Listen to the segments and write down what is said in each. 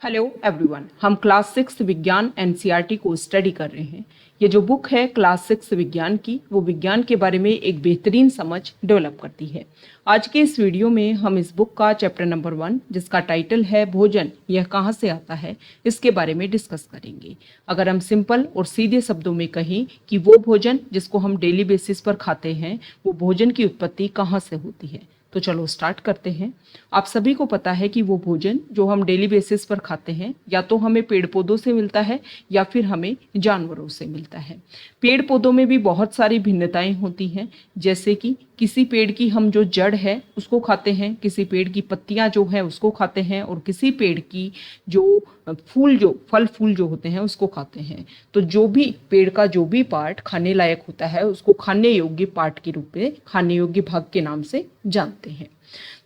Hello everyone, हम class 6 विज्ञान NCERT को स्टडी कर रहे हैं। ये जो बुक है क्लास 6 विज्ञान की, वो विज्ञान के बारे में एक बेहतरीन समझ डेवलप करती है। आज के इस वीडियो में हम इस बुक का चैप्टर नंबर 1, जिसका टाइटल है भोजन यह कहाँ से आता है, इसके बारे में डिस्कस करेंगे। अगर हम सिंपल और सीधे शब्दों में कहें कि वो भोजन जिसको हम डेली बेसिस पर खाते हैं, वो भोजन की उत्पत्ति कहाँ से होती है, तो चलो स्टार्ट करते हैं। आप सभी को पता है कि वो भोजन जो हम डेली बेसिस पर खाते हैं, या तो हमें पेड़ पौधों से मिलता है या फिर हमें जानवरों से मिलता है। पेड़ पौधों में भी बहुत सारी भिन्नताएं होती हैं, जैसे कि किसी पेड़ की हम जो जड़ है उसको खाते हैं, किसी पेड़ की पत्तियां जो है उसको खाते हैं, और किसी पेड़ की जो फल फूल जो होते हैं उसको खाते हैं। तो जो भी पेड़ का जो भी पार्ट खाने लायक होता है उसको खाने योग्य पार्ट के रूप में, खाने योग्य भाग के नाम से जानते हैं।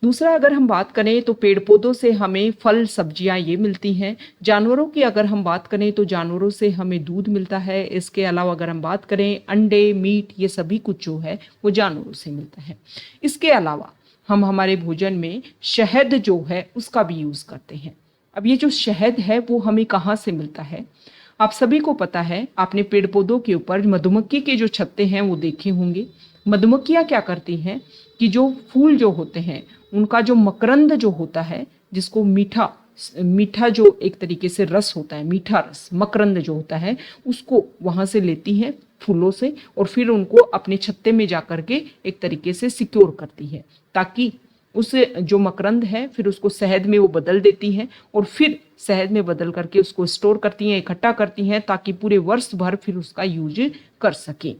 दूसरा, अगर हम बात करें तो पेड़ पौधों से हमें फल सब्जियां ये मिलती हैं। जानवरों की अगर हम बात करें तो जानवरों से हमें दूध मिलता है। इसके अलावा अगर हम बात करें अंडे, मीट, ये सभी कुछ जो है वो जानवरों से मिलता है। इसके अलावा हम हमारे भोजन में शहद जो है उसका भी यूज़ करते हैं। अब ये जो शहद है वो हमें कहाँ से मिलता है? आप सभी को पता है, आपने पेड़ पौधों के ऊपर मधुमक्खी के जो छत्ते हैं वो देखे होंगे। मधुमक्खियाँ क्या करती हैं कि जो फूल जो होते हैं उनका जो मकरंद जो होता है, जिसको मीठा जो एक तरीके से रस होता है, मीठा रस मकरंद जो होता है, उसको वहाँ से लेती हैं फूलों से, और फिर उनको अपने छत्ते में जा कर के एक तरीके से सिक्योर करती है, ताकि उस जो मकरंद है फिर उसको शहद में वो बदल देती हैं, और फिर शहद में बदल करके उसको स्टोर करती हैं, इकट्ठा करती हैं, ताकि पूरे वर्ष भर फिर उसका यूज कर सकें।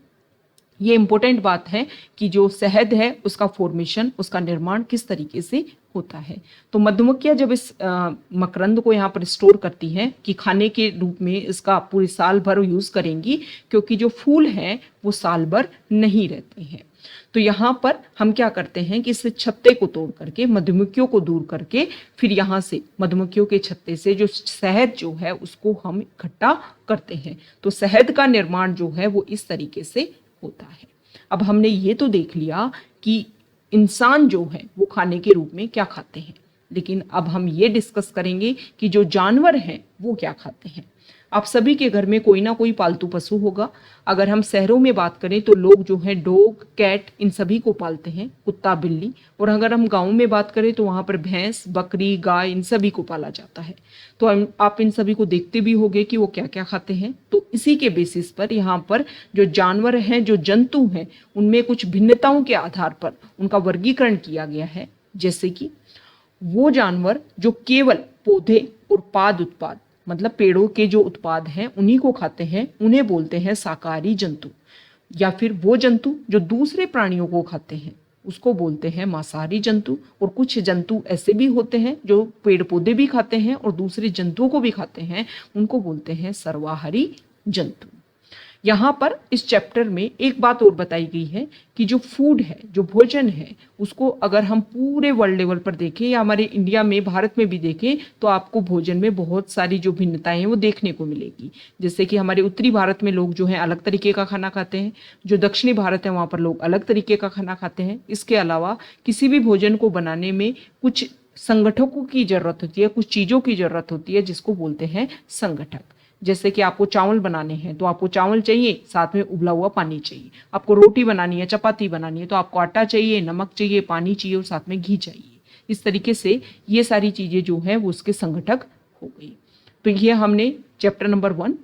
ये इम्पोर्टेंट बात है कि जो शहद है उसका फॉर्मेशन, उसका निर्माण किस तरीके से होता है। तो मधुमक्खियां जब इस मकरंद को यहाँ पर स्टोर करती हैं कि खाने के रूप में इसका पूरे साल भर यूज़ करेंगी, क्योंकि जो फूल हैं वो साल भर नहीं रहते हैं। तो यहाँ पर हम क्या करते हैं कि इस छत्ते को तोड़ करके, मधुमक्खियों को दूर करके, फिर यहाँ से मधुमक्खियों के छत्ते से जो शहद जो है उसको हम इकट्ठा करते हैं। तो शहद का निर्माण जो है वो इस तरीके से होता है। अब हमने ये तो देख लिया कि इंसान जो है वो खाने के रूप में क्या खाते हैं, लेकिन अब हम ये डिस्कस करेंगे कि जो जानवर हैं वो क्या खाते हैं। आप सभी के घर में कोई ना कोई पालतू पशु होगा। अगर हम शहरों में बात करें तो लोग जो है डॉग, कैट, इन सभी को पालते हैं, कुत्ता, बिल्ली। और अगर हम गाँव में बात करें तो वहाँ पर भैंस, बकरी, गाय, इन सभी को पाला जाता है। तो आप इन सभी को देखते भी होंगे कि वो क्या क्या खाते हैं। तो इसी के बेसिस पर यहाँ पर जो जानवर हैं, जो जंतु हैं, उनमें कुछ भिन्नताओं के आधार पर उनका वर्गीकरण किया गया है। जैसे कि वो जानवर जो केवल पौधे और पाद उत्पाद, मतलब पेड़ों के जो उत्पाद हैं उन्हीं को खाते हैं, उन्हें बोलते हैं शाकाहारी जंतु। या फिर वो जंतु जो दूसरे प्राणियों को खाते हैं उसको बोलते हैं मांसाहारी जंतु। और कुछ जंतु ऐसे भी होते हैं जो पेड़ पौधे भी खाते हैं और दूसरे जंतुओं को भी खाते हैं, उनको बोलते हैं सर्वाहारी जंतु। यहाँ पर इस चैप्टर में एक बात और बताई गई है कि जो फूड है, जो भोजन है, उसको अगर हम पूरे वर्ल्ड लेवल पर देखें या हमारे इंडिया में, भारत में भी देखें, तो आपको भोजन में बहुत सारी जो भिन्नताएं हैं वो देखने को मिलेगी। जैसे कि हमारे उत्तरी भारत में लोग जो है अलग तरीके का खाना खाते हैं, जो दक्षिणी भारत है वहाँ पर लोग अलग तरीके का खाना खाते हैं। इसके अलावा किसी भी भोजन को बनाने में कुछ संगठकों की जरूरत होती है, कुछ चीज़ों की जरूरत होती है, जिसको बोलते हैं संगठक। जैसे कि आपको चावल बनाने हैं तो आपको चावल चाहिए, साथ में उबला हुआ पानी चाहिए। आपको रोटी बनानी है, चपाती बनानी है, तो आपको आटा चाहिए, नमक चाहिए, पानी चाहिए और साथ में घी चाहिए। इस तरीके से ये सारी चीज़ें जो है वो उसके संगठक हो गई। तो ये हमने चैप्टर नंबर 1,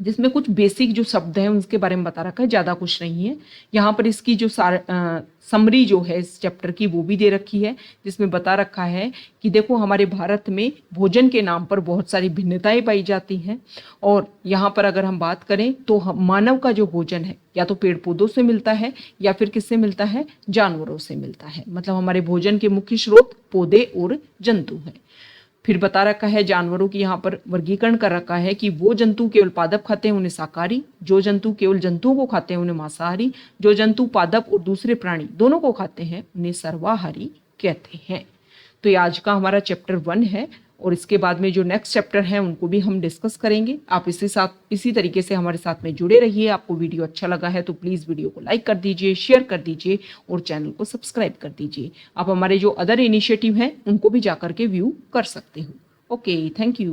जिसमें कुछ बेसिक जो शब्द हैं उसके बारे में बता रखा है, ज़्यादा कुछ नहीं है। यहाँ पर इसकी जो समरी जो है इस चैप्टर की वो भी दे रखी है, जिसमें बता रखा है कि देखो हमारे भारत में भोजन के नाम पर बहुत सारी भिन्नताएं पाई जाती हैं। और यहाँ पर अगर हम बात करें तो मानव का जो भोजन है या तो पेड़ पौधों से मिलता है या फिर किससे मिलता है, जानवरों से मिलता है। मतलब हमारे भोजन के मुख्य स्रोत पौधे और जंतु हैं। फिर बता रखा है, जानवरों की यहाँ पर वर्गीकरण कर रखा है कि वो जंतु केवल पादप खाते हैं उन्हें शाकाहारी, जो जंतु केवल जंतुओं को खाते हैं उन्हें मांसाहारी, जो जंतु पादप और दूसरे प्राणी दोनों को खाते हैं उन्हें सर्वाहारी कहते हैं। तो ये आज का हमारा चैप्टर 1 है, और इसके बाद में जो नेक्स्ट चैप्टर हैं उनको भी हम डिस्कस करेंगे। आप इसी तरीके से हमारे साथ में जुड़े रहिए। आपको वीडियो अच्छा लगा है तो प्लीज़ वीडियो को लाइक कर दीजिए, शेयर कर दीजिए और चैनल को सब्सक्राइब कर दीजिए। आप हमारे जो अदर इनिशिएटिव हैं उनको भी जाकर के व्यू कर सकते हो। Okay, thank you.